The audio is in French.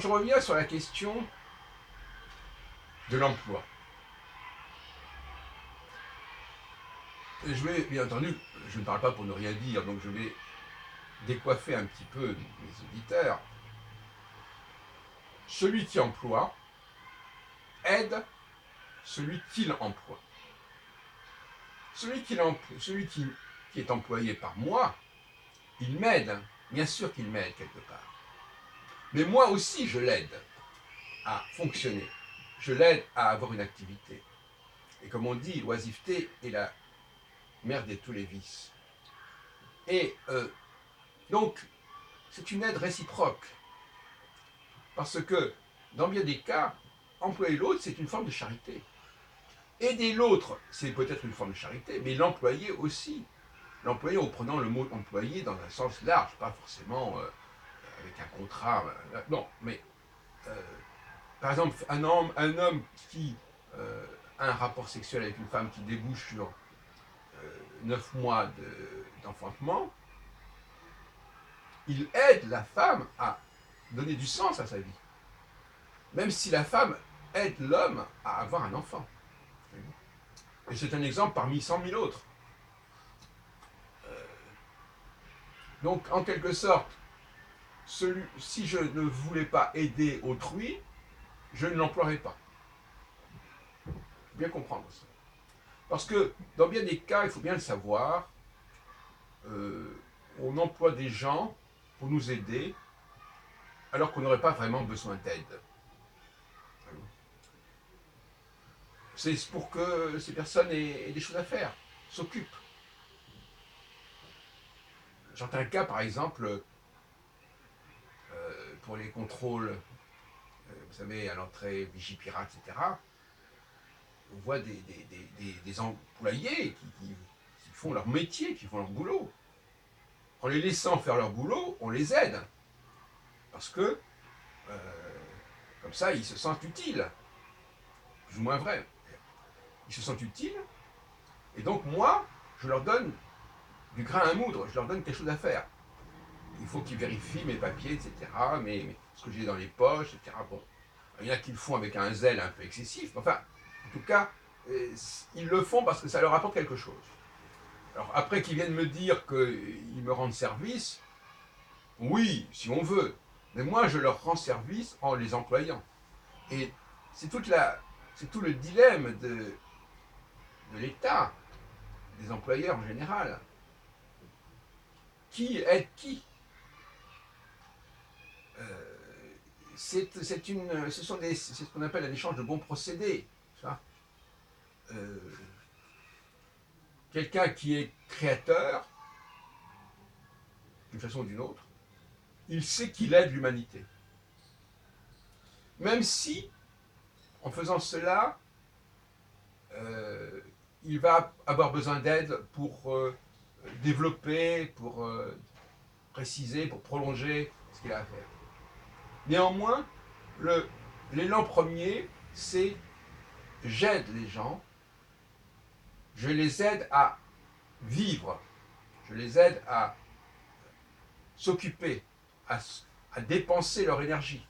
je reviens sur la question de l'emploi, je vais, bien entendu, je ne parle pas pour ne rien dire, donc je vais décoiffer un petit peu mes auditeurs. Celui qui emploie aide celui qu'il emploie. Celui qui est employé par moi, il m'aide, bien sûr qu'il m'aide quelque part. Mais moi aussi, je l'aide à fonctionner. Je l'aide à avoir une activité. Et comme on dit, l'oisiveté est la mère de tous les vices. Et donc, c'est une aide réciproque. Parce que, dans bien des cas, employer l'autre, c'est une forme de charité. Aider l'autre, c'est peut-être une forme de charité, mais l'employer aussi. L'employer en prenant le mot employé dans un sens large, pas forcément avec un contrat. Non, mais par exemple, un homme qui a un rapport sexuel avec une femme qui débouche sur 9 mois d'enfantement, il aide la femme à donner du sens à sa vie. Même si la femme aide l'homme à avoir un enfant. Et c'est un exemple parmi 100 000 autres. Donc, en quelque sorte, si je ne voulais pas aider autrui, je ne l'emploierais pas. Il faut bien comprendre ça. Parce que, dans bien des cas, il faut bien le savoir, on emploie des gens pour nous aider, alors qu'on n'aurait pas vraiment besoin d'aide. C'est pour que ces personnes aient des choses à faire, s'occupent. J'entends un cas, par exemple, pour les contrôles, vous savez, à l'entrée, Vigipirate, etc. On voit des employés qui font leur métier, qui font leur boulot. En les laissant faire leur boulot, on les aide. Parce que, comme ça, ils se sentent utiles. Plus ou moins vrai. Ils se sentent utiles. Et donc, moi, je leur donne du grain à moudre. Je leur donne quelque chose à faire. Il faut qu'ils vérifient mes papiers, etc. Mais ce que j'ai dans les poches, etc. Bon, il y en a qui le font avec un zèle un peu excessif. Mais enfin, en tout cas, ils le font parce que ça leur apporte quelque chose. Alors après qu'ils viennent me dire qu'ils me rendent service, oui, si on veut. Mais moi, je leur rends service en les employant. Et c'est tout le dilemme de l'État, des employeurs en général. Qui aide qui c'est ce qu'on appelle un échange de bons procédés. Quelqu'un qui est créateur, d'une façon ou d'une autre, il sait qu'il aide l'humanité. Même si, en faisant cela, il va avoir besoin d'aide pour développer, pour préciser, pour prolonger ce qu'il a à faire. Néanmoins, l'élan premier, c'est j'aide les gens, je les aide à vivre, je les aide à s'occuper, à dépenser leur énergie.